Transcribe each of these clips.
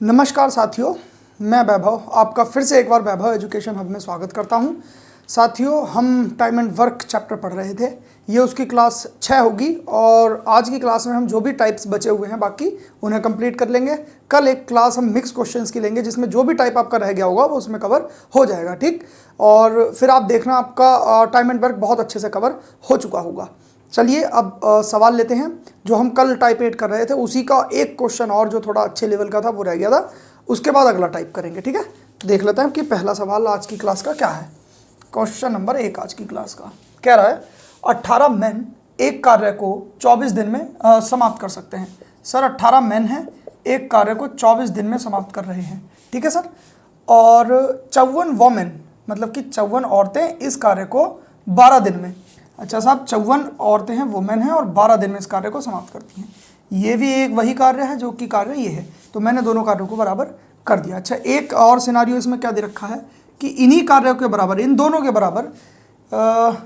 नमस्कार साथियों, मैं वैभव आपका फिर से एक बार वैभव एजुकेशन हब में स्वागत करता हूं। साथियों, हम टाइम एंड वर्क चैप्टर पढ़ रहे थे। ये उसकी क्लास 6 होगी और आज की क्लास में हम जो भी टाइप्स बचे हुए हैं बाकी उन्हें कंप्लीट कर लेंगे। कल एक क्लास हम मिक्स क्वेश्चंस की लेंगे जिसमें जो भी टाइप आपका रह गया होगा वो उसमें कवर हो जाएगा, ठीक। और फिर आप देखना आपका टाइम एंड वर्क बहुत अच्छे से कवर हो चुका होगा। चलिए अब सवाल लेते हैं। जो हम कल टाइप 8 कर रहे थे उसी का एक क्वेश्चन और जो थोड़ा अच्छे लेवल का था वो रह गया था, उसके बाद अगला टाइप करेंगे, ठीक है। देख लेते हैं कि पहला सवाल आज की क्लास का क्या है। क्वेश्चन नंबर 1 आज की क्लास का कह रहा है 18 मैन एक कार्य को 24 दिन में समाप्त कर सकते हैं। सर 18 मैन हैं, एक कार्य को 24 दिन में समाप्त कर रहे हैं, ठीक है सर। और 54 वोमेन मतलब कि 54 औरतें इस कार्य को 12 दिन में। अच्छा साहब, 54 औरतें हैं, वुमेन हैं और 12 दिन में इस कार्य को समाप्त करती हैं। ये भी एक वही कार्य है जो कि कार्य ये है, तो मैंने दोनों कार्यों को बराबर कर दिया। अच्छा, एक और सिनारियो इसमें क्या दे रखा है कि इन्हीं कार्यों के बराबर, इन दोनों के बराबर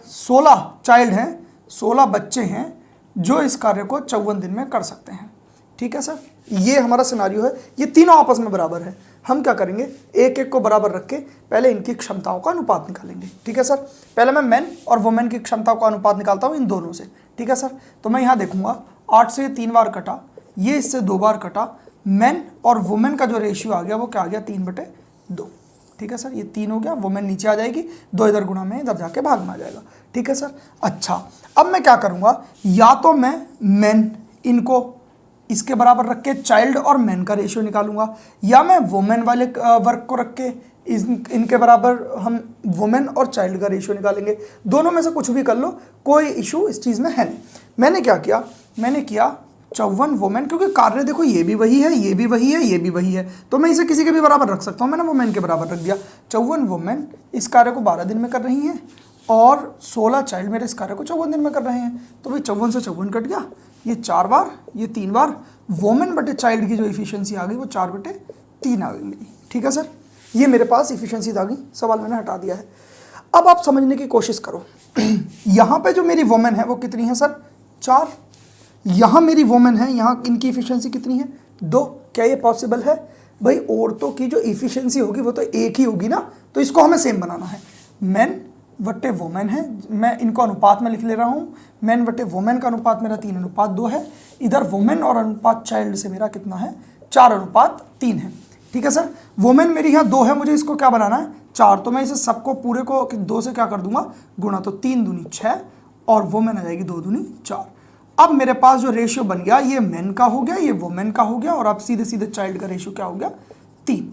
16 चाइल्ड हैं, 16 बच्चे हैं जो इस कार्य को 54 दिन में कर सकते हैं, ठीक है सर। ये हमारा सिनारियो है। ये तीनों आपस में बराबर है। हम क्या करेंगे, एक एक को बराबर रख के पहले इनकी क्षमताओं का अनुपात निकालेंगे, ठीक है सर। पहले मैं मैन और वुमेन की क्षमताओं का अनुपात निकालता हूँ इन दोनों से, ठीक है सर। तो मैं यहाँ देखूंगा 8 से 3 बार कटा, ये इससे 2 बार कटा। मैन और वुमेन का जो रेशियो आ गया वो क्या आ गया, 3/2, ठीक है सर। ये 3 हो गया, वुमेन नीचे आ जाएगी, 2 इधर गुणा में इधर जाके भाग में आ जाएगा, ठीक है सर। अच्छा, अब मैं क्या करूँगा, या तो मैं मैन इनको इसके बराबर रख के चाइल्ड और मैन का रेशियो निकालूंगा, या मैं वुमेन वाले वर्क को रख के इनके बराबर हम वुमेन और चाइल्ड का रेशियो निकालेंगे। दोनों में से कुछ भी कर लो, कोई इशू इस चीज़ में है नहीं। मैंने क्या किया, मैंने किया 54 वुमेन, क्योंकि कार्य देखो ये भी वही है, ये भी वही है, ये भी वही है, तो मैं इसे किसी के भी बराबर रख सकता हूँ। मैंने वुमेन के बराबर रख दिया। 54 वुमेन इस कार्य को 12 दिन में कर रही हैं और 16 चाइल्ड मेरे इस कार्य को 54 दिन में कर रहे हैं। तो भाई 54 से 54 कट गया, ये 4 बार, ये 3 बार। वोमेन बटे चाइल्ड की जो इफिशियंसी आ गई वो 4/3 आ गई मेरी, ठीक है सर। ये मेरे पास इफिशियंसी आ गई, सवाल मैंने हटा दिया है। अब आप समझने की कोशिश करो। यहाँ पे जो मेरी वोमेन है वो कितनी है सर, 4। यहाँ मेरी वोमेन है, यहाँ इनकी इफिशियंसी कितनी है, 2। क्या ये पॉसिबल है? भाई औरतों की जो इफिशियंसी होगी वो तो एक ही होगी ना, तो इसको हमें सेम बनाना है। मैन वट्टे वोमेन है, मैं इनको अनुपात में लिख ले रहा हूँ। मैन वट्टे वोमेन का अनुपात मेरा 3:2 है। इधर वोमेन और अनुपात चाइल्ड से मेरा कितना है, 4:3 है, ठीक है सर। वोमेन मेरी यहाँ 2 है, मुझे इसको क्या बनाना है, 4। तो मैं इसे सबको पूरे को 2 से क्या कर दूंगा, गुणा, तो 3 दूनी 6 और वोमेन आ जाएगी 2 दूनी 4। अब मेरे पास जो रेशियो बन गया, ये मैन का हो गया, ये वोमेन का हो गया, और अब सीधे सीधे चाइल्ड का रेशियो क्या हो गया, 3।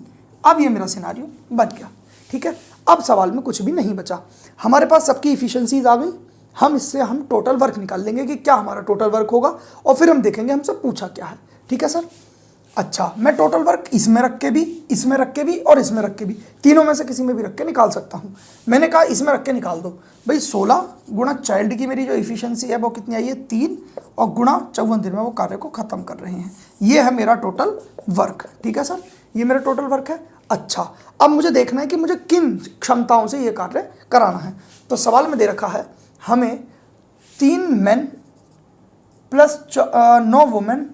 अब ये मेरा सिनारियो बन गया, ठीक है। अब सवाल में कुछ भी नहीं बचा, हमारे पास सबकी इफिशियंसीज आ गई। हम इससे हम टोटल वर्क निकाल लेंगे कि क्या हमारा टोटल वर्क होगा, और फिर हम देखेंगे हमसे पूछा क्या है, ठीक है सर। अच्छा, मैं टोटल वर्क इसमें रख के भी, इसमें रख के भी और इसमें रख के भी, तीनों में से किसी में भी रख के निकाल सकता हूँ। मैंने कहा इसमें रख के निकाल दो। भाई 16 गुणा चाइल्ड की मेरी जो इफिशियंसी है वो कितनी आई है, 3, और गुणा 54 दिन में वो कार्य को खत्म कर रहे हैं। ये है मेरा टोटल वर्क, ठीक है सर, ये मेरा टोटल वर्क है। अच्छा, अब मुझे देखना है कि मुझे किन क्षमताओं से ये कार्य कराना है। तो सवाल में दे रखा है हमें 3 man plus 9 women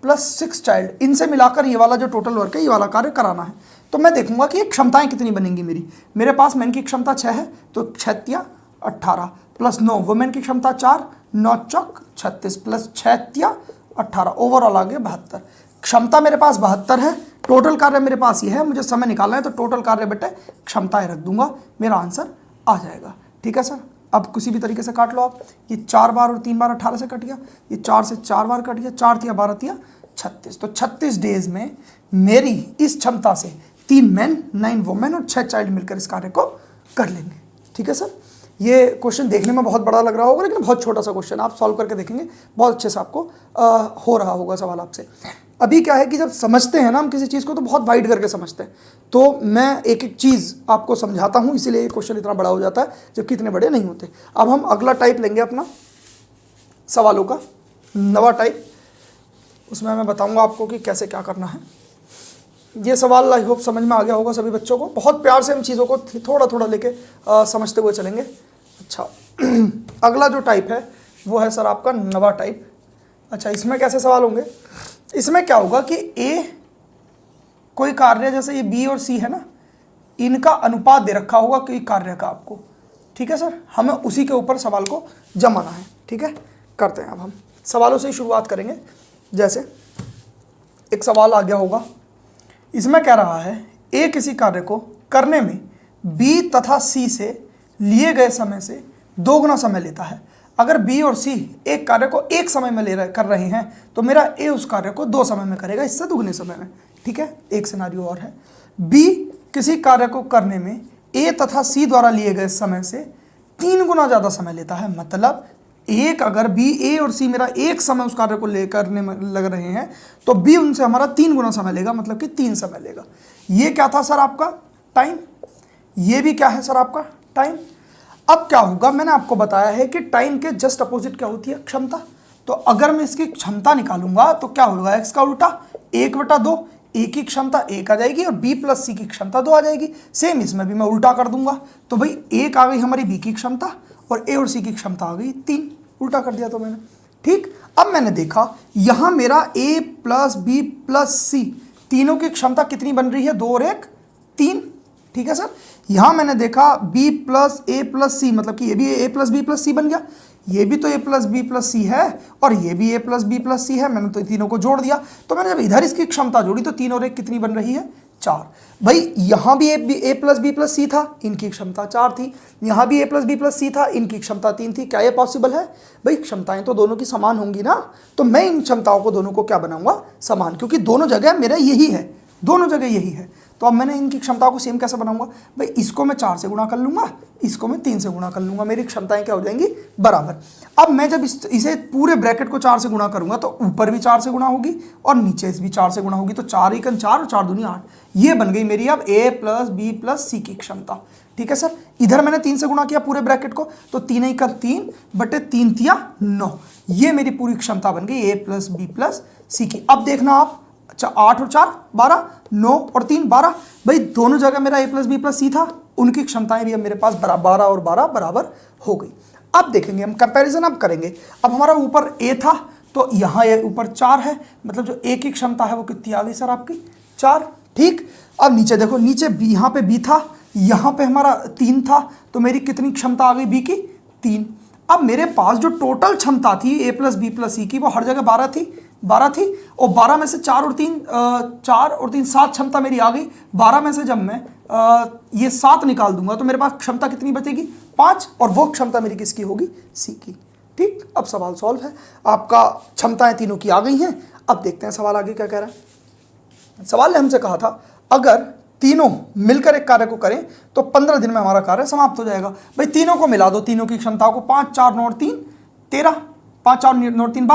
plus 6 child, इनसे मिलाकर ये वाला जो टोटल वर्क है ये वाला कार्य कराना है। तो मैं देखूंगा कि ये क्षमताएं कितनी बनेंगी मेरी। मेरे पास मैन की क्षमता 6 है, तो 6 18 प्लस 9 वुमेन की क्षमता 4, 9 चौक 36 प्लस 6 18, ओवरऑल आ गया 72। क्षमता मेरे पास 72 है, टोटल कार्य मेरे पास ये है, मुझे समय निकालना है, तो टोटल कार्य बटे क्षमताएं रख दूंगा, मेरा आंसर आ जाएगा, ठीक है सर। अब किसी भी तरीके से काट लो आप। ये 4 बार और 3 बार 18 से कट गया, ये 4 से 4 बार कट गया, 4 तिया 12 तिया 36। तो 36 डेज में मेरी इस क्षमता से 3 मैन 9 वुमेन और 6 चाइल्ड मिलकर इस कार्य को कर लेंगे, ठीक है सर। ये क्वेश्चन देखने में बहुत बड़ा लग रहा होगा, लेकिन बहुत छोटा सा क्वेश्चन, आप सॉल्व करके देखेंगे बहुत अच्छे से आपको हो रहा होगा सवाल आपसे। अभी क्या है कि जब समझते हैं ना हम किसी चीज़ को तो बहुत वाइड करके समझते हैं, तो मैं एक एक चीज़ आपको समझाता हूँ, इसीलिए ये क्वेश्चन इतना बड़ा हो जाता है, जबकि इतने बड़े नहीं होते। अब हम अगला टाइप लेंगे अपना सवालों का, नवा टाइप, उसमें मैं बताऊँगा आपको कि कैसे क्या करना है। ये सवाल आई होप समझ में आ गया होगा सभी बच्चों को। बहुत प्यार से हम चीज़ों को थोड़ा थोड़ा लेके समझते हुए चलेंगे। अच्छा, अगला जो टाइप है वो है सर आपका नवा टाइप। अच्छा, इसमें कैसे सवाल होंगे, इसमें क्या होगा कि ए कोई कार्य जैसे ये बी और सी है ना, इनका अनुपात दे रखा होगा कोई कार्य का आपको, ठीक है सर। हमें उसी के ऊपर सवाल को जमाना है, ठीक है। करते हैं अब हम सवालों से ही शुरुआत करेंगे। जैसे एक सवाल आ गया होगा, इसमें कह रहा है ए किसी कार्य को करने में बी तथा सी से लिए गए समय से 2 गुना समय लेता है। अगर बी और सी एक कार्य को एक समय में कर रहे हैं तो मेरा ए उस कार्य को 2 समय में करेगा, इससे दुगने समय में, ठीक है। एक सिनारियो और है, बी किसी कार्य को करने में ए तथा सी द्वारा लिए गए समय से 3 गुना ज़्यादा समय लेता है। मतलब एक, अगर बी, ए और सी मेरा एक समय उस कार्य को करने में लग रहे हैं तो बी उनसे हमारा 3 गुना समय लेगा, मतलब कि 3 समय लेगा। ये क्या था सर आपका टाइम, ये भी क्या है सर आपका टाइम। अब क्या होगा, मैंने आपको बताया है कि टाइम के जस्ट अपोजिट क्या होती है, क्षमता। तो अगर मैं इसकी क्षमता निकालूंगा तो क्या होगा, एक्स का उल्टा 1/2, ए की क्षमता 1 आ जाएगी और बी प्लस सी की क्षमता 2 आ जाएगी। सेम इसमें भी मैं उल्टा कर दूंगा, तो भाई 1 आ गई हमारी बी की क्षमता और ए और सी की क्षमता आ गई 3, उल्टा कर दिया तो मैंने, ठीक। अब मैंने देखा यहां मेरा ए प्लस बी प्लस सी तीनों की क्षमता कितनी बन रही है, 2 और 1 3, ठीक है सर। यहां मैंने देखा b प्लस ए प्लस सी, मतलब कि ये भी a प्लस बी प्लस सी बन गया, ये भी तो a प्लस बी प्लस सी है और ये भी a प्लस बी प्लस सी है। मैंने तो तीनों को जोड़ दिया, तो मैंने जब इधर इसकी क्षमता जोड़ी तो 3 और 1 कितनी बन रही है, 4। भाई यहां भी a प्लस बी प्लस सी था, इनकी क्षमता 4 थी, यहां भी a प्लस बी प्लस सी था, इनकी क्षमता 3 थी। क्या ये पॉसिबल है, भाई क्षमताएं तो दोनों की समान होंगी ना, तो मैं इन क्षमताओं को दोनों को क्या बनाऊंगा, समान, क्योंकि दोनों जगह मेरा यही है, दोनों जगह यही है। तो अब मैंने इनकी क्षमताओं को सेम कैसे बनाऊंगा, भाई इसको मैं 4 से गुणा कर लूंगा, इसको मैं 3 से गुणा कर लूंगा, मेरी क्षमताएं क्या हो जाएंगी, बराबर। अब मैं जब इसे पूरे ब्रैकेट को 4 से गुणा करूंगा तो ऊपर भी 4 से गुणा होगी और नीचे भी 4 से गुणा होगी, तो 4 एकन 4 और 4 दूनी 8, ये बन गई मेरी अब ए प्लस बी प्लस सी की क्षमता, ठीक है सर। इधर मैंने 3 से गुणा किया पूरे ब्रैकेट को, तो 3 एकन 3 बटे 3 तिया 9, ये मेरी पूरी क्षमता बन गई ए प्लस बी प्लस सी की। अब देखना आप, अच्छा 8 और 4 12, 9 और 3 12, भाई दोनों जगह मेरा ए प्लस बी प्लस सी था, उनकी क्षमताएं भी अब मेरे पास 12 और 12 बराबर हो गई। अब देखेंगे हम कंपैरिजन अब करेंगे। अब हमारा ऊपर ए था तो यहाँ ये ऊपर 4 है, मतलब जो ए की क्षमता है वो कितनी आ गई सर आपकी, 4, ठीक। अब नीचे देखो, नीचे बी, यहाँ पे बी था, यहाँ पे हमारा 3 था, तो मेरी कितनी क्षमता आ गई बी की, 3। अब मेरे पास जो टोटल क्षमता थी ए प्लस बी प्लस सी की वो हर जगह 12 थी, और 12 में से 4 और 3 7 क्षमता मेरी आ गई। 12 में से जब मैं ये 7 निकाल दूंगा तो मेरे पास क्षमता कितनी बचेगी, 5, और वो क्षमता मेरी किसकी होगी, सी की, ठीक। अब सवाल सॉल्व है, आपका क्षमताएं तीनों की आ गई हैं। अब देखते हैं सवाल आगे क्या कह रहा है। सवाल ने हमसे कहा था अगर तीनों मिलकर एक कार्य को करें तो 15 दिन में हमारा कार्य समाप्त हो जाएगा। भाई तीनों को मिला दो, तीनों की क्षमताओं को, 5 4 9 और 3 13, 5 4 9 3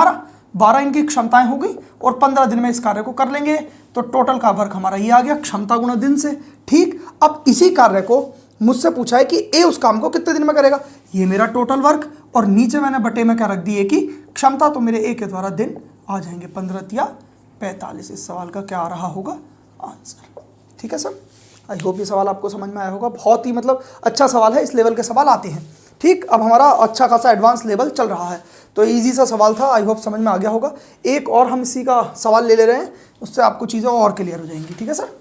12 इनकी क्षमताएं हो गई और 15 दिन में इस कार्य को कर लेंगे, तो टोटल का वर्क हमारा ये आ गया, क्षमता गुणा दिन से, ठीक। अब इसी कार्य को मुझसे पूछा है कि ए उस काम को कितने दिन में करेगा, ये मेरा टोटल वर्क, और नीचे मैंने बटे में क्या रख दी, ए की क्षमता, तो मेरे ए के द्वारा दिन आ जाएंगे 15 या 45। इस सवाल का क्या आ रहा होगा आंसर, ठीक है सर। आई होप ये सवाल आपको समझ में आया होगा, बहुत ही मतलब अच्छा सवाल है, इस लेवल के सवाल आते हैं, ठीक। अब हमारा अच्छा खासा एडवांस लेवल चल रहा है, तो इजी सा सवाल था, आई होप समझ में आ गया होगा। एक और हम इसी का सवाल ले रहे हैं, उससे आपको चीज़ें और क्लियर हो जाएंगी, ठीक है सर।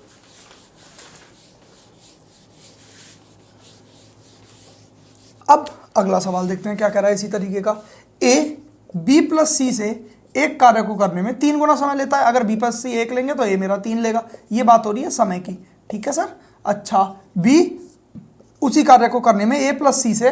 अब अगला सवाल देखते हैं क्या कह रहा है इसी तरीके का। ए बी प्लस सी से एक कार्य को करने में 3 गुना समय लेता है, अगर बी प्लस सी 1 लेंगे तो ए मेरा 3 लेगा, ये बात हो रही है समय की, ठीक है सर। अच्छा, बी उसी कार्य को करने में ए प्लस सी से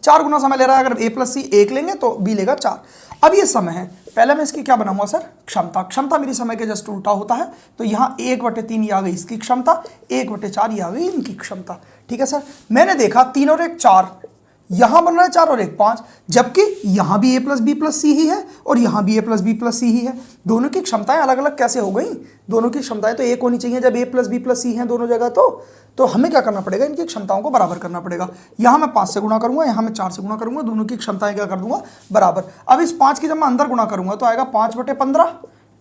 4 गुना समय ले रहा है, अगर ए प्लस सी 1 लेंगे तो बी लेगा 4। अब ये समय है, पहले मैं इसकी क्या बनाऊंगा सर, क्षमता मेरी समय के जस्ट उल्टा होता है, तो यहाँ 1/3 ये आ गई इसकी क्षमता, 1/4 ये आ गई इनकी क्षमता, ठीक है सर। मैंने देखा 3 और 1 4, यहां बन रहा है 4 और 1 5, जबकि यहां भी ए प्लस बी प्लस सी ही है और यहां भी ए प्लस बी प्लस सी ही है। दोनों की क्षमताएं अलग अलग कैसे हो गई, दोनों की क्षमताएं तो एक होनी चाहिए जब ए प्लस बी प्लस सी है दोनों जगह, तो हमें क्या करना पड़ेगा, इनकी क्षमताओं को बराबर करना पड़ेगा। यहां मैं 5 से गुणा करूंगा, यहां मैं 4 से गुणा करूंगा, दोनों की क्षमताएं क्या कर दूंगा, बराबर। अब इस 5 की जब मैं अंदर गुणा करूंगा तो आएगा 5/15,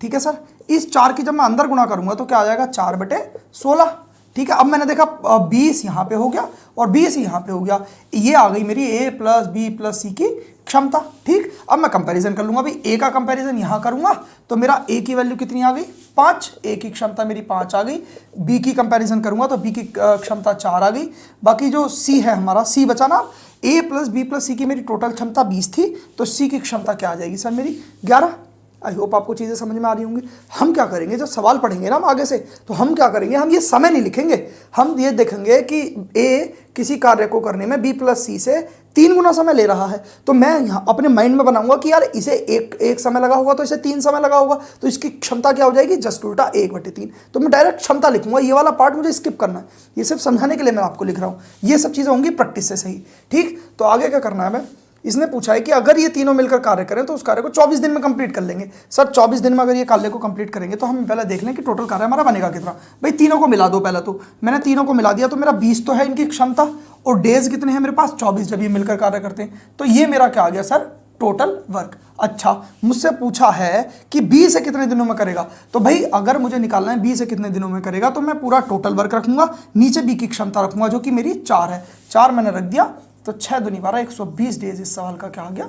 ठीक है सर। इस 4 की जब मैं अंदर गुणा करूंगा तो क्या आ जाएगा 4/16, ठीक है। अब मैंने देखा 20 यहाँ पे हो गया और 20 यहाँ पे हो गया, ये आ गई मेरी ए प्लस बी प्लस सी की क्षमता, ठीक। अब मैं कंपैरिजन कर लूंगा, भाई ए का कंपैरिजन यहाँ करूंगा तो मेरा ए की वैल्यू कितनी आ गई 5, ए की क्षमता मेरी 5 आ गई। बी की कंपैरिजन करूंगा तो बी की क्षमता 4 आ गई। बाकी जो सी है हमारा, सी बचा ना, ए प्लस बी प्लस सी की मेरी टोटल क्षमता 20 थी, तो सी की क्षमता क्या आ जाएगी सर मेरी 11। आई होप आपको चीज़ें समझ में आ रही होंगी। हम क्या करेंगे, जब सवाल पढ़ेंगे ना हम आगे से, तो हम क्या करेंगे, हम ये समय नहीं लिखेंगे, हम ये देखेंगे कि ए किसी कार्य को करने में बी प्लस सी से 3 गुना समय ले रहा है, तो मैं यहाँ अपने माइंड में बनाऊंगा कि यार इसे एक समय लगा होगा तो इसे 3 समय लगा होगा, तो इसकी क्षमता क्या हो जाएगी, जस्ट उल्टा 1/3। तो मैं डायरेक्ट क्षमता लिखूंगा, ये वाला पार्ट मुझे स्किप करना है, ये सिर्फ समझाने के लिए मैं आपको लिख रहा हूँ। ये सब चीज़ें होंगी प्रैक्टिस से सही, ठीक। तो आगे क्या करना है, मैं इसने पूछा है कि अगर ये तीनों मिलकर कार्य करें तो उस कार्य को 24 दिन में कंप्लीट कर लेंगे। सर 24 दिन में अगर ये कार्य को कंप्लीट करेंगे तो हम पहले देख लें कि टोटल कार्य हमारा बनेगा कितना। भाई तीनों को मिला दो, पहले तो मैंने तीनों को मिला दिया, तो मेरा 20 तो है इनकी क्षमता, और डेज कितने हैं मेरे पास 24, जब ये मिलकर कार्य करते हैं। तो ये मेरा क्या आ गया सर, टोटल वर्क। अच्छा, मुझसे पूछा है कि बी से कितने दिनों में करेगा, तो भाई अगर मुझे निकालना है बी से कितने दिनों में करेगा, तो मैं पूरा टोटल वर्क रखूंगा, नीचे बी की क्षमता रखूंगा जो कि मेरी 4 है। 4 मैंने रख दिया, तो 6 दूनी 12, 120 डेज इस सवाल का क्या आ गया,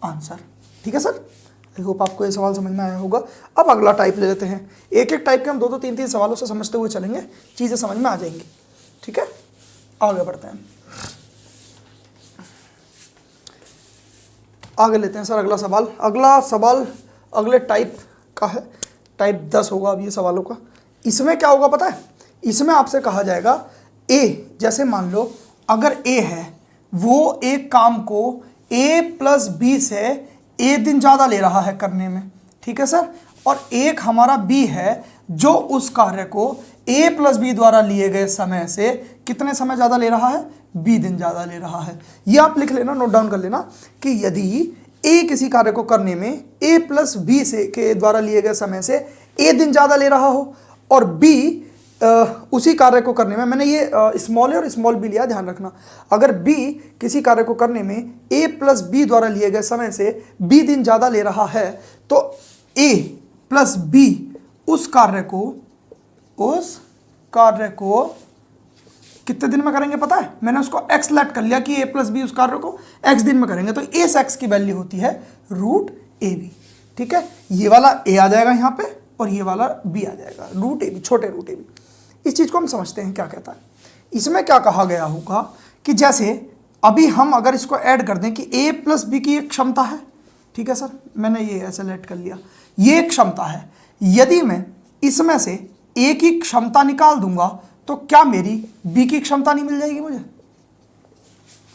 आंसर। ठीक है सर, आई होप आपको ये सवाल समझ में आया होगा। अब अगला टाइप ले लेते हैं, एक एक टाइप के हम 2-2 3-3 सवालों से समझते हुए चलेंगे, चीज़ें समझ में आ जाएंगी। ठीक है, आगे बढ़ते हैं, आगे लेते हैं सर अगला सवाल। अगला सवाल अगले टाइप का है, टाइप 10 होगा अब ये सवालों का। इसमें क्या होगा पता है, इसमें आपसे कहा जाएगा ए, जैसे मान लो अगर ए है, वो एक काम को a प्लस बी से a दिन ज़्यादा ले रहा है करने में, ठीक है सर, और एक हमारा b है जो उस कार्य को a प्लस बी द्वारा लिए गए समय से कितने समय ज़्यादा ले रहा है, b दिन ज़्यादा ले रहा है। ये आप लिख लेना, नोट डाउन कर लेना कि यदि a किसी कार्य को करने में a प्लस बी से के द्वारा लिए गए समय से a दिन ज़्यादा ले रहा हो, और b उसी कार्य को करने में, मैंने ये स्मॉल ए और स्मॉल बी लिया, ध्यान रखना, अगर b किसी कार्य को करने में a प्लस बी द्वारा लिए गए समय से b दिन ज़्यादा ले रहा है, तो a प्लस बी उस कार्य को कितने दिन में करेंगे पता है, मैंने उसको x लेट कर लिया कि a प्लस बी उस कार्य को x दिन में करेंगे, तो इस x की वैल्यू होती है √ab। ठीक है, ये वाला a आ जाएगा यहाँ पे और ये वाला b आ जाएगा, √ab, छोटे √ab। इस चीज़ को हम समझते हैं क्या कहता है। इसमें क्या कहा गया होगा कि जैसे अभी हम अगर इसको ऐड कर दें कि a प्लस बी की एक क्षमता है, ठीक है सर, मैंने ये ऐसे लेट कर लिया, ये एक क्षमता है, यदि मैं इसमें से a की क्षमता निकाल दूंगा तो क्या मेरी b की क्षमता नहीं मिल जाएगी, मुझे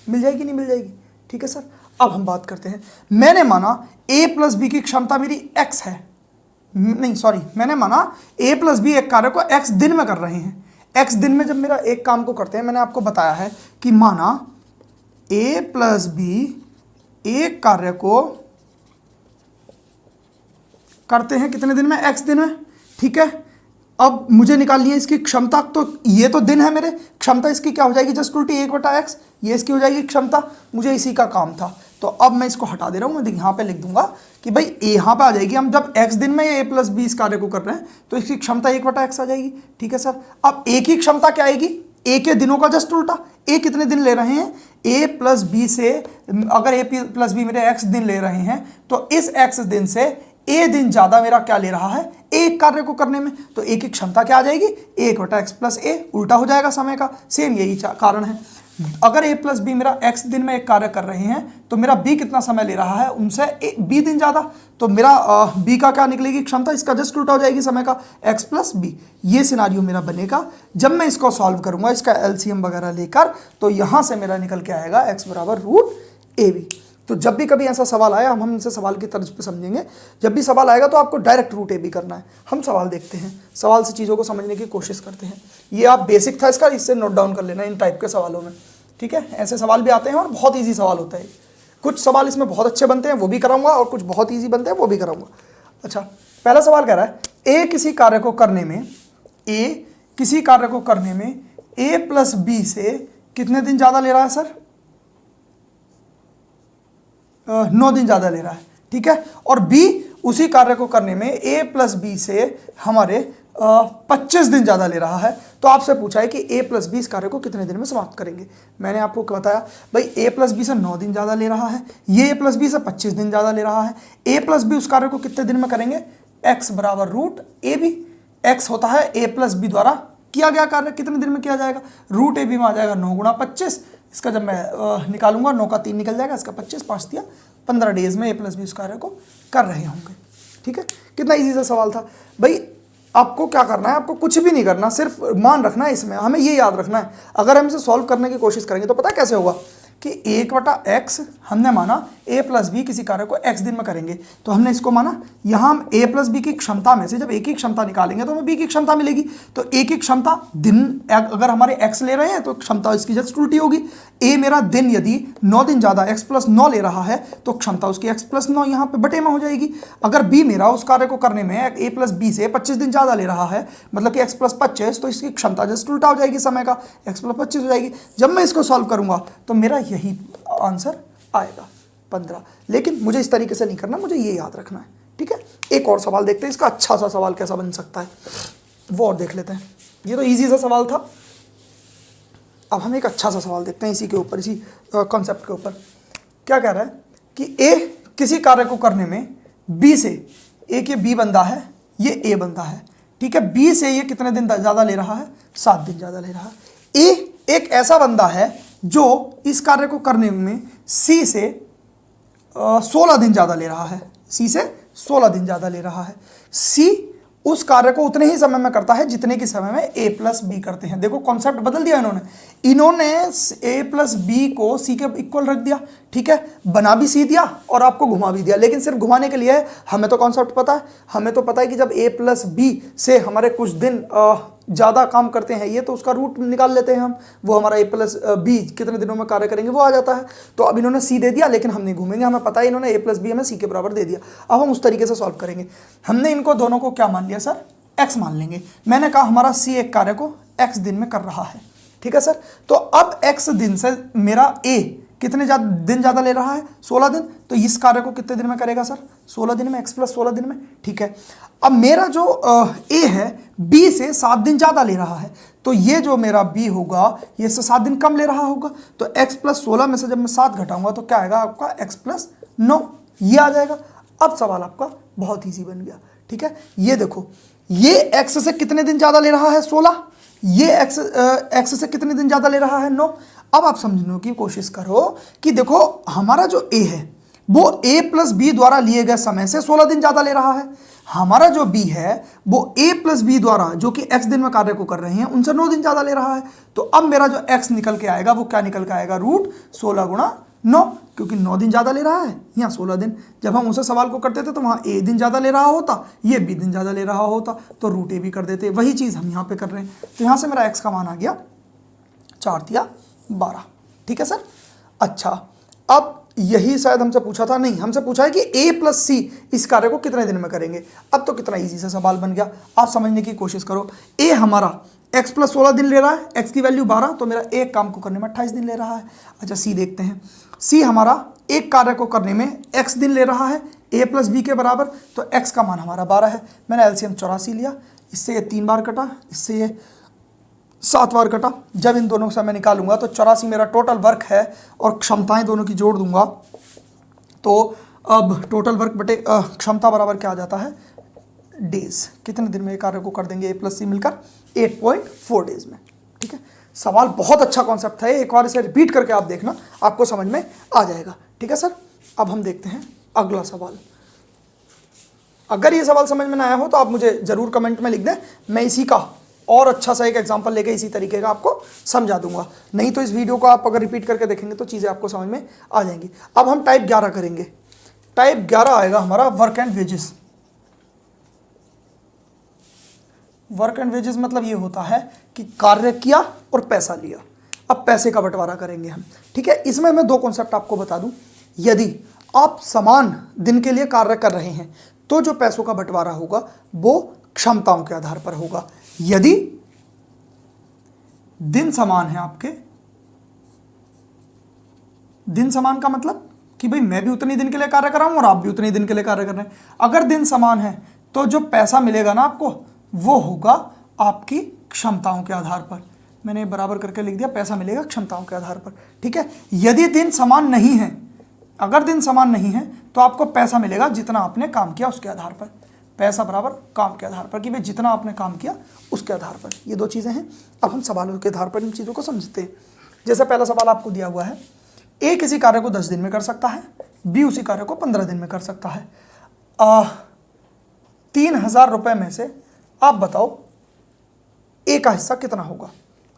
मिल जाएगी, नहीं मिल जाएगी। ठीक है सर, अब हम बात करते हैं, मैंने माना a प्लस बी की क्षमता मेरी x है, नहीं सॉरी, मैंने माना a प्लस बी एक कार्य को x दिन में कर रहे हैं। x दिन में जब मेरा एक काम को करते हैं, मैंने आपको बताया है कि माना a प्लस बी एक कार्य को करते हैं कितने दिन में, x दिन में। ठीक है, अब मुझे निकालनी है इसकी क्षमता, तो ये तो दिन है मेरे, क्षमता इसकी क्या हो जाएगी, जस्ट उल्टी 1/x, ये इसकी हो जाएगी क्षमता, मुझे इसी का काम था। तो अब मैं इसको हटा दे रहा हूँ, मैं यहाँ पे लिख दूंगा कि भाई a यहाँ पे आ जाएगी, हम जब x दिन में a प्लस बी इस कार्य को कर रहे हैं तो इसकी क्षमता 1/x आ जाएगी। ठीक है सर, अब a की क्षमता क्या आएगी, a के दिनों का जस्ट उल्टा, a कितने दिन ले रहे हैं, a प्लस बी से, अगर a प्लस बी मेरे x दिन ले रहे हैं तो इस x दिन से a दिन ज़्यादा मेरा क्या ले रहा है, एक कार्य को करने में, तो a की क्षमता क्या आ जाएगी, 1/x प्लस a, उल्टा हो जाएगा समय का, सेम यही कारण है। अगर a प्लस बी मेरा x दिन में एक कार्य कर रहे हैं तो मेरा b कितना समय ले रहा है उनसे, b दिन ज़्यादा, तो मेरा b का क्या निकलेगी क्षमता, इसका जस्ट उल्टा हो जाएगी समय का, x प्लस बी। ये सिनारियो मेरा बनेगा। जब मैं इसको सॉल्व करूंगा इसका एलसीएम वगैरह लेकर, तो यहाँ से मेरा निकल के आएगा x बराबर √ab। तो जब भी कभी ऐसा सवाल आया, हम इनसे सवाल की तर्ज पे समझेंगे, जब भी सवाल आएगा तो आपको डायरेक्ट √ab करना है। हम सवाल देखते हैं, सवाल से चीज़ों को समझने की कोशिश करते हैं। ये आप बेसिक था इसका, इससे नोट डाउन कर लेना इन टाइप के सवालों में। ठीक है, ऐसे सवाल भी आते हैं और बहुत ईजी सवाल होता है, कुछ सवाल इसमें बहुत अच्छे बनते हैं वो भी कराऊंगा, और कुछ बहुत ईजी बनते हैं वो भी कराऊंगा। अच्छा, पहला सवाल कह रहा है a किसी कार्य को करने में a प्लस बी से कितने दिन ज़्यादा ले रहा है सर, 9 दिन ज़्यादा ले रहा है। ठीक है, और b उसी कार्य को करने में a प्लस बी से हमारे 25 दिन ज़्यादा ले रहा है। तो आपसे पूछा है कि a प्लस बी इस कार्य को कितने दिन में समाप्त करेंगे। मैंने आपको बताया भाई a प्लस बी से 9 दिन ज़्यादा ले रहा है, ये a प्लस बी से 25 दिन ज़्यादा ले रहा है। a प्लस बी उस कार्य को कितने दिन में करेंगे, x बराबर √ab। x होता है a प्लस बी द्वारा किया गया कार्य, कितने दिन में किया जाएगा, रूट ए बी में आ जाएगा 9 गुणा 25, इसका जब मैं निकालूंगा 9 का 3 निकल जाएगा, इसका 25 5 दिया 15 डेज में ए प्लस बी उस कार्य को कर रहे होंगे। ठीक है, कितना इजी सा सवाल था भाई। आपको क्या करना है, आपको कुछ भी नहीं करना, सिर्फ मान रखना है इसमें, हमें ये याद रखना है। अगर हम इसे सॉल्व करने की कोशिश करेंगे तो पता है कैसे होगा कि 1/x हमने माना a प्लस बी किसी कार्य को x दिन में करेंगे, तो हमने इसको माना यहाँ हम a प्लस बी की क्षमता में से जब a की क्षमता निकालेंगे तो हमें b की क्षमता मिलेगी। तो a की क्षमता दिन अगर हमारे x ले रहे हैं तो क्षमता इसकी जस्ट उल्टी होगी। a मेरा दिन यदि 9 दिन ज़्यादा x प्लस 9 ले रहा है तो क्षमता उसकी x प्लस 9 यहाँ पे बटे में हो जाएगी। अगर b मेरा उस कार्य को करने में a प्लस बी से 25 दिन ज़्यादा ले रहा है, मतलब कि x प्लस 25, तो इसकी क्षमता जस्ट उल्टा हो जाएगी समय का, x प्लस 25 हो जाएगी। जब मैं इसको सॉल्व करूँगा तो मेरा यही आंसर आएगा 15। लेकिन मुझे इस तरीके से नहीं करना, मुझे ये याद रखना है। ठीक है, एक और सवाल देखते हैं, इसका अच्छा सा सवाल कैसा बन सकता है वो और देख लेते हैं। ये तो इजी सा सवाल था, अब हम एक अच्छा सा सवाल देखते हैं इसी के ऊपर, इसी कॉन्सेप्ट के ऊपर। क्या कह रहा है कि ए किसी कार्य को करने में बी से, एक ये बी बंदा है, ये ए बंदा है। ठीक है, बी से ये कितने दिन ज़्यादा ले रहा है, 7 दिन ज़्यादा ले रहा है। ए एक ऐसा बंदा है जो इस कार्य को करने में सी से 16 दिन ज़्यादा ले रहा है, सी से 16 दिन ज़्यादा ले रहा है। सी उस कार्य को उतने ही समय में करता है जितने के समय में ए प्लस बी करते हैं। देखो कॉन्सेप्ट बदल दिया इन्होंने ए प्लस बी को सी के इक्वल रख दिया। ठीक है, बना भी सी दिया और आपको घुमा भी दिया, लेकिन सिर्फ घुमाने के लिए है। हमें तो कॉन्सेप्ट पता है, हमें तो पता है कि जब ए प्लस बी से हमारे कुछ दिन ज़्यादा काम करते हैं ये, तो उसका रूट निकाल लेते हैं हम, वो हमारा ए प्लस बी कितने दिनों में कार्य करेंगे वो आ जाता है। तो अब इन्होंने सी दे दिया, लेकिन हम नहीं घूमेंगे, हमें पता है इन्होंने ए प्लस बी हमें सी के बराबर दे दिया। अब हम उस तरीके से सॉल्व करेंगे। हमने इनको दोनों को क्या मान लिया सर, एक्स मान लेंगे। मैंने कहा हमारा सी एक कार्य को एक्स दिन में कर रहा है। ठीक है सर, तो अब एक्स दिन से मेरा ए कितने दिन ज़्यादा ले रहा है, 16 दिन। तो इस कार्य को कितने दिन में करेगा सर, 16 दिन में, एक्स प्लस 16 दिन में। ठीक है, अब मेरा जो ए है बी से 7 दिन ज़्यादा ले रहा है, तो ये जो मेरा बी होगा ये से 7 दिन कम ले रहा होगा। तो एक्स प्लस 16 में से जब मैं 7 घटाऊंगा तो क्या आएगा आपका, एक्स प्लस 9, ये आ जाएगा। अब सवाल आपका बहुत ईजी बन गया। ठीक है, ये देखो, ये एक्स से कितने दिन ज़्यादा ले रहा है, 16, ये एक्स से कितने दिन ज़्यादा ले रहा है, 9। अब आप समझने की कोशिश करो कि देखो हमारा जो ए है वो ए प्लस बी द्वारा लिए गए समय से 16 दिन ज़्यादा ले रहा है। हमारा जो बी है वो ए प्लस बी द्वारा जो कि एक्स दिन में कार्य को कर रहे हैं उनसे 9 दिन ज़्यादा ले रहा है। तो अब मेरा जो एक्स निकल के आएगा वो क्या निकल के आएगा, रूट 16 गुणा 9, क्योंकि 9 दिन ज़्यादा ले रहा है, यहाँ 16 दिन। जब हम उसे सवाल को करते थे तो वहाँ ए दिन ज़्यादा ले रहा होता, ये बी दिन ज़्यादा ले रहा होता, तो रूट ए भी कर देते। वही चीज़ हम यहाँ पे कर रहे हैं। तो यहाँ से मेरा एक्स का मान आ गया 4 दिया 12। ठीक है सर, अच्छा अब यही शायद हमसे पूछा था, नहीं हमसे पूछा है कि ए प्लस सी इस कार्य को कितने दिन में करेंगे। अब तो कितना इजी सा सवाल बन गया, आप समझने की कोशिश करो। ए हमारा x प्लस 16 दिन ले रहा है, x की वैल्यू 12, तो मेरा एक काम को करने में 28 दिन ले रहा है। अच्छा सी देखते हैं, सी हमारा एक कार्य को करने में x दिन ले रहा है a प्लस बी के बराबर, तो x का मान हमारा 12 है। मैंने एलसीएम 84 लिया, इससे ये 3 बार कटा, इससे ये 7 बार कटा। जब इन दोनों से मैं निकालूंगा तो 84 मेरा टोटल वर्क है और क्षमताएं दोनों की जोड़ दूंगा तो अब टोटल वर्क बटे क्षमता बराबर क्या आ जाता है, डेज। कितने दिन में ये कार्य को कर देंगे ए प्लस सी मिलकर, 8.4 डेज में। ठीक है, सवाल बहुत अच्छा कॉन्सेप्ट है, एक बार इसे रिपीट करके आप देखना, आपको समझ में आ जाएगा। ठीक है सर, अब हम देखते हैं अगला सवाल। अगर ये सवाल समझ में ना आया हो तो आप मुझे ज़रूर कमेंट में लिख दें, मैं इसी का और अच्छा सा एक एग्जांपल लेके इसी तरीके का आपको समझा दूंगा। नहीं तो इस वीडियो को आप अगर रिपीट करके देखेंगे तो चीज़ें आपको समझ में आ जाएंगी। अब हम टाइप 11 करेंगे। टाइप 11 आएगा हमारा work and wages. Work and wages मतलब ये होता है कि कार्य किया और पैसा लिया। अब पैसे का बंटवारा करेंगे हम। ठीक है, इसमें मैं 2 कॉन्सेप्ट आपको बता दूं। यदि आप समान दिन के लिए कार्य कर रहे हैं तो जो पैसों का बंटवारा होगा वो क्षमताओं के आधार पर होगा। यदि दिन समान है आपके, दिन समान का मतलब कि भाई मैं भी उतनी दिन के लिए कार्य कर रहा हूं और आप भी उतनी दिन के लिए कार्य कर रहे हैं, अगर दिन समान है तो जो पैसा मिलेगा ना आपको वो होगा आपकी क्षमताओं के आधार पर। मैंने बराबर करके लिख दिया, पैसा मिलेगा क्षमताओं के आधार पर। ठीक है, यदि दिन समान नहीं है, अगर दिन समान नहीं है तो आपको पैसा मिलेगा जितना आपने काम किया उसके आधार पर। पैसा बराबर काम के आधार पर, कि भाई जितना आपने काम किया उसके आधार पर। ये दो चीज़ें हैं। अब हम सवालों के आधार पर इन चीज़ों को समझते हैं। जैसे पहला सवाल आपको दिया हुआ है, ए किसी कार्य को 10 दिन में कर सकता है, बी उसी कार्य को 15 दिन में कर सकता है। 3000 रुपये में से आप बताओ ए का हिस्सा कितना होगा।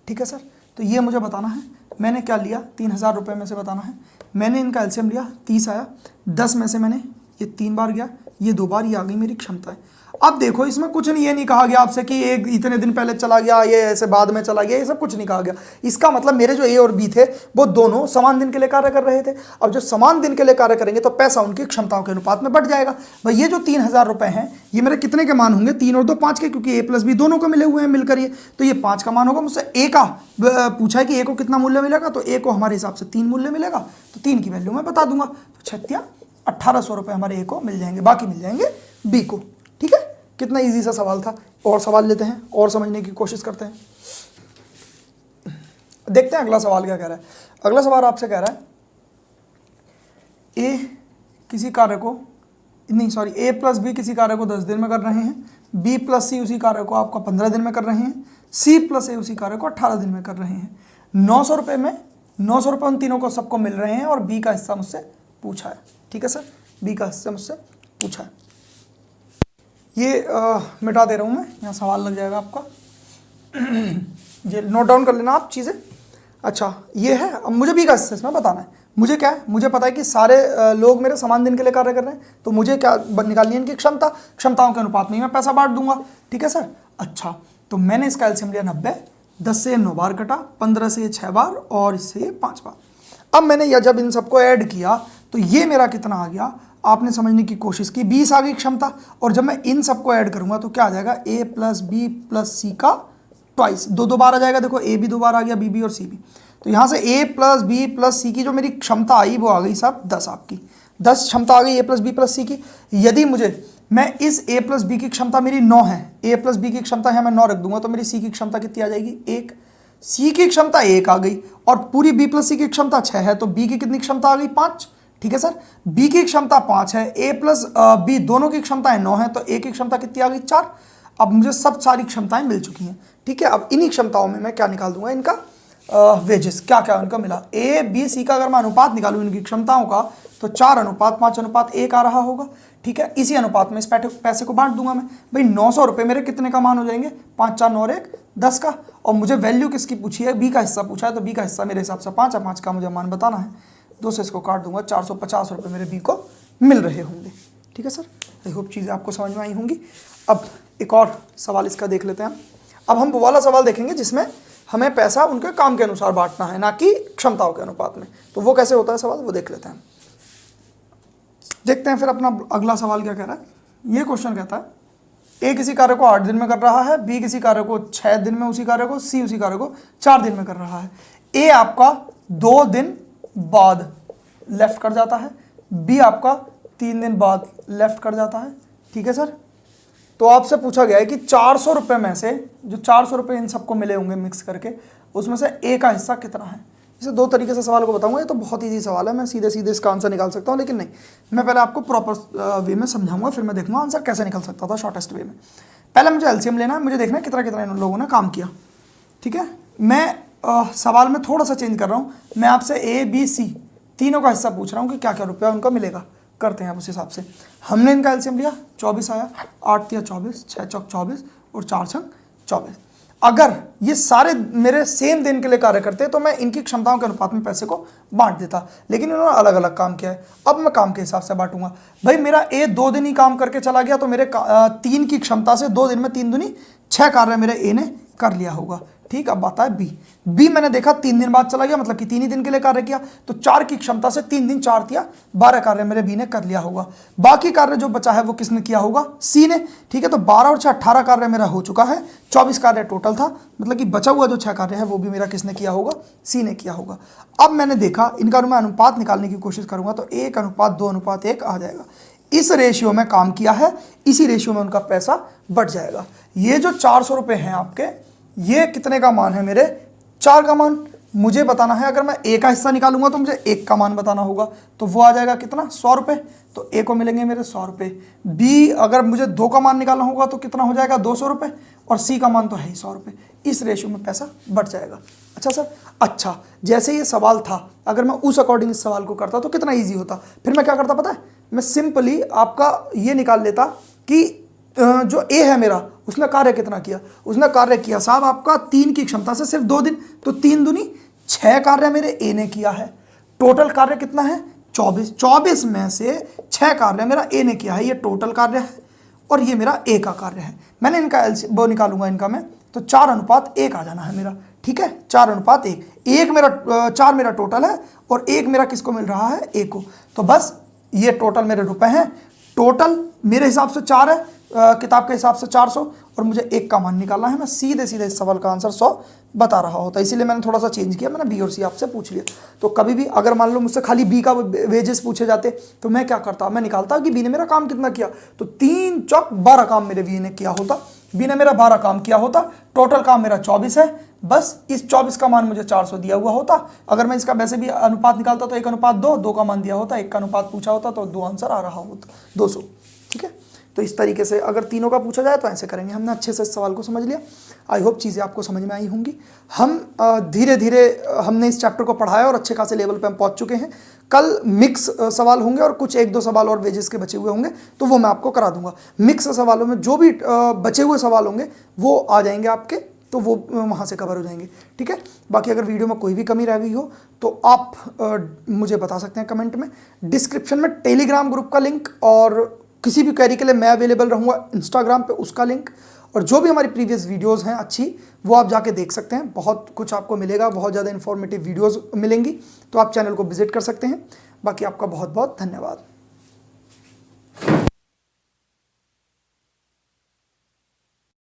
ठीक है सर, तो ये मुझे बताना है। मैंने क्या लिया, 3000 रुपये में से बताना है। मैंने इनका एलसीएम लिया, 30 आया, 10 में से मैंने ये 3 बार गया, ये 2 बार, ये आ गई मेरी क्षमता है। अब देखो इसमें कुछ नहीं, ये नहीं कहा गया आपसे कि एक इतने दिन पहले चला गया, ये ऐसे बाद में चला गया, ये सब कुछ नहीं कहा गया। इसका मतलब मेरे जो ए और बी थे वो दोनों समान दिन के लिए कार्य कर रहे थे। अब जो समान दिन के लिए कार्य करेंगे तो पैसा उनकी क्षमताओं के अनुपात में बढ़ जाएगा। भाई ये जो 3000 रुपये हैं ये मेरे कितने के मान होंगे, 3 और 2 5 के, क्योंकि ए प्लस बी दोनों को मिले हुए हैं मिलकर ये, तो ये 5 का मान होगा। मुझसे ए का पूछा है कि ए को कितना मूल्य मिलेगा, तो ए को हमारे हिसाब से 3 मूल्य मिलेगा, तो 3 की वैल्यू मैं बता दूंगा। तो 1800 रुपये हमारे ए को मिल जाएंगे, बाकी मिल जाएंगे बी को। ठीक है, कितना इजी सा सवाल था। और सवाल लेते हैं और समझने की कोशिश करते हैं। देखते हैं अगला सवाल क्या कह रहा है। अगला सवाल आपसे कह रहा है ए किसी कार्य को ए प्लस बी किसी कार्य को 10 दिन में कर रहे हैं, बी प्लस सी उसी कार्य को आपका 15 दिन में कर रहे हैं, सी प्लस ए उसी कार्य को 18 दिन में कर रहे हैं। 900 रुपये में 900 रुपये उन तीनों को सबको मिल रहे हैं और बी का हिस्सा मुझसे पूछा है। ठीक है सर, बी का हिस्सा मुझसे पूछा है। ये मिटा दे रहा हूँ मैं, यहाँ सवाल लग जाएगा आपका। ये नोट डाउन कर लेना आप चीज़ें। अच्छा ये है, अब मुझे बी का हिस्सा इसमें बताना है। मुझे क्या है, मुझे पता है कि सारे लोग मेरे समान दिन के लिए कार्य कर रहे हैं, तो मुझे क्या निकालनी है इनकी क्षमता, क्षमताओं के अनुपात में मैं पैसा बांट दूंगा। ठीक है सर। अच्छा तो मैंने इसका एलसीएम लिया 90, 10 से 9 बार कटा, 15 से 6 बार और इससे ये 5 बार। अब मैंने यह जब इन सबको ऐड किया तो ये मेरा कितना आ गया, आपने समझने की कोशिश की, 20 आ गई क्षमता। और जब मैं इन सबको ऐड करूंगा तो क्या आ जाएगा, ए प्लस बी प्लस सी का ट्वाइस, 2 बार आ जाएगा। देखो ए भी 2 बार आ गया, बी भी और सी भी। तो यहाँ से ए प्लस बी प्लस सी की जो मेरी क्षमता आई वो आ गई साहब 10 आपकी, 10 क्षमता आ गई ए प्लस बी प्लस सी की। यदि मैं इस ए प्लस बी की क्षमता मेरी 9 है, ए प्लस बी की क्षमता है मैं 9 रख दूंगा, तो मेरी सी की क्षमता कितनी आ जाएगी, 1। सी की क्षमता 1 आ गई और पूरी बी प्लस सी की क्षमता 6 है, तो बी की कितनी क्षमता आ गई, 5। ठीक है सर, बी की क्षमता 5 है, ए प्लस बी दोनों की क्षमताएं 9 है, तो ए की क्षमता कितनी आ गई, 4। अब मुझे सब सारी क्षमताएं मिल चुकी हैं। ठीक है, अब इन्हीं क्षमताओं में मैं क्या निकाल दूंगा, इनका वेजेस क्या क्या उनका मिला। ए बी सी का अगर मैं अनुपात निकालूं इनकी क्षमताओं का तो 4:5:1 आ रहा होगा। ठीक है, इसी अनुपात में इस पैसे को बांट दूंगा मैं। भाई 900 रुपये मेरे कितने का मान हो जाएंगे, 5 4 9 और 1 10 का। और मुझे वैल्यू किसकी पूछी है, बी का हिस्सा पूछा है, तो बी का हिस्सा मेरे हिसाब से 5 है, 5 का मुझे मान बताना है। 2 से इसको काट दूंगा, 450 रुपये मेरे बी को मिल रहे होंगे। ठीक है सर, आई होप चीज़ें आपको समझ में आई होंगी। अब एक और सवाल इसका देख लेते हैं। अब हम वो वाला सवाल देखेंगे जिसमें हमें पैसा उनके काम के अनुसार बांटना है, ना कि क्षमताओं के अनुपात में। तो वो कैसे होता है सवाल, वो देख लेते हैं। देखते हैं फिर अपना अगला सवाल क्या कह रहा है। ये क्वेश्चन कहता है ए किसी कार्य को 8 दिन में कर रहा है, बी किसी कार्य को 6 दिन में उसी कार्य को, सी उसी कार्य को 4 दिन में कर रहा है। ए आपका 2 दिन बाद लेफ्ट कर जाता है, बी आपका 3 दिन बाद लेफ्ट कर जाता है। ठीक है सर, तो आपसे पूछा गया है कि 400 रुपये में से जो 400 रुपये इन सबको मिले होंगे मिक्स करके, उसमें से ए का हिस्सा कितना है। इसे 2 तरीके से सवाल को बताऊंगा। ये तो बहुत ईजी सवाल है, मैं सीधे सीधे इसका आंसर निकाल सकता हूँ, लेकिन नहीं, मैं पहले आपको प्रॉपर वे में समझाऊंगा, फिर मैं देखूंगा आंसर कैसे निकल सकता था शॉर्टेस्ट वे में। पहले मुझे एलसीएम लेना है, मुझे देखना है कितना कितना इन लोगों ने काम किया। ठीक है, मैं सवाल में थोड़ा सा चेंज कर रहा हूँ। मैं आपसे ए बी सी तीनों का हिस्सा पूछ रहा हूँ कि क्या क्या रुपया उनका मिलेगा। करते हैं आप उस हिसाब से। हमने इनका एलसीएम लिया, 24 आया, 8 तिया 24, 6 चौक 24 और 4 छंग 24। अगर ये सारे मेरे सेम दिन के लिए कार्य करते तो मैं इनकी क्षमताओं के अनुपात में पैसे को बांट देता, लेकिन इन्होंने अलग अलग काम किया है। अब मैं काम के हिसाब से बांटूंगा। भाई मेरा ए 2 दिन ही काम करके चला गया, तो मेरे 3 की क्षमता से 2 दिन में 3 दूनी 6 कार्य मेरे ए ने कर लिया होगा। ठीक, अब आता है बी मैंने देखा 3 दिन बाद चला गया, मतलब कि 3 ही दिन के लिए कार्य किया, तो 4 की क्षमता से 3 दिन 4 तिया 12 कार्य मेरे बी ने कर लिया होगा। बाकी कार्य जो बचा है वो किसने किया होगा, सी ने। ठीक है, तो 12 और 6 18 कार्य मेरा हो चुका है, 24 कार्य टोटल था, मतलब कि बचा हुआ जो 6 कार्य है वो भी मेरा किसने किया होगा, सी ने किया होगा। अब मैंने देखा इनका मैं अनुपात निकालने की कोशिश करूंगा तो 1:2:1 आ जाएगा। इस रेशियो में काम किया है, इसी रेशियो में उनका पैसा बढ़ जाएगा। ये जो 400 रुपये हैं आपके, ये कितने का मान है मेरे, 4 का मान। मुझे बताना है, अगर मैं ए का हिस्सा निकालूंगा तो मुझे 1 का मान बताना होगा, तो वो आ जाएगा कितना, 100 रुपये, तो ए को मिलेंगे मेरे 100 रुपये। बी अगर मुझे 2 का मान निकालना होगा तो कितना हो जाएगा, 200 रुपये, और सी का मान तो है ही 100 रुपये। इस रेशियो में पैसा बढ़ जाएगा। अच्छा सर, अच्छा जैसे ये सवाल था, अगर मैं उस अकॉर्डिंग इस सवाल को करता तो कितना ईजी होता। फिर मैं क्या करता पता है, मैं सिंपली आपका ये निकाल लेता कि जो ए है मेरा, उसने कार्य कितना किया। उसने कार्य किया साहब आपका 3 की क्षमता से सिर्फ 2 दिन, तो 3 दूनी 6 कार्य मेरे ए ने किया है। टोटल कार्य कितना है, 24। 24 में से 6 कार्य मेरा ए ने किया है, ये टोटल कार्य है और ये मेरा ए का कार्य है। मैंने इनका वो निकालूंगा इनका मैं, तो 4:1 आ जाना है मेरा। ठीक है, 4:1। 1 मेरा 4 मेरा टोटल है और 1 मेरा किसको मिल रहा है, ए को। तो बस ये टोटल मेरे रुपए हैं। टोटल मेरे हिसाब से 4 है, किताब के हिसाब से 400, और मुझे 1 का मान निकालना है। मैं सीधे सीधे इस सवाल का आंसर 100 बता रहा होता, इसीलिए मैंने थोड़ा सा चेंज किया, मैंने बी और सी आपसे पूछ लिया। तो कभी भी अगर मान लो मुझसे खाली बी का वेजेस पूछे जाते तो मैं क्या करता, मैं निकालता कि बी ने मेरा काम कितना किया, तो 3 चौक 12 काम मेरे बी ने किया होता। बी ने मेरा 12 काम किया होता, टोटल काम मेरा 24 है। बस इस 24 का मान मुझे 400 दिया हुआ होता। अगर मैं इसका वैसे भी अनुपात निकालता तो 1:2, 2 का मान दिया होता, 1 का अनुपात पूछा होता तो 2 आंसर आ रहा होता, 200। ठीक है, तो इस तरीके से अगर तीनों का पूछा जाए तो ऐसे करेंगे। हमने अच्छे से इस सवाल को समझ लिया। आई होप चीज़ें आपको समझ में आई होंगी। हम धीरे धीरे हमने इस चैप्टर को पढ़ाया और अच्छे खासे लेवल पे हम पहुंच चुके हैं। कल मिक्स सवाल होंगे और कुछ 1-2 सवाल और वेजेस के बचे हुए होंगे, तो वो मैं आपको करा दूंगा। मिक्स सवालों में जो भी बचे हुए सवाल होंगे वो आ जाएंगे आपके, तो वो वहाँ से कवर हो जाएंगे। ठीक है, बाकी अगर वीडियो में कोई भी कमी रह गई हो तो आप मुझे बता सकते हैं कमेंट में। डिस्क्रिप्शन में टेलीग्राम ग्रुप का लिंक और किसी भी क्वेरी के लिए मैं अवेलेबल रहूँगा इंस्टाग्राम पे, उसका लिंक, और जो भी हमारी प्रीवियस वीडियोस हैं अच्छी, वो आप जाके देख सकते हैं। बहुत कुछ आपको मिलेगा, बहुत ज़्यादा इन्फॉर्मेटिव वीडियोस मिलेंगी, तो आप चैनल को विजिट कर सकते हैं। बाकी आपका बहुत बहुत धन्यवाद।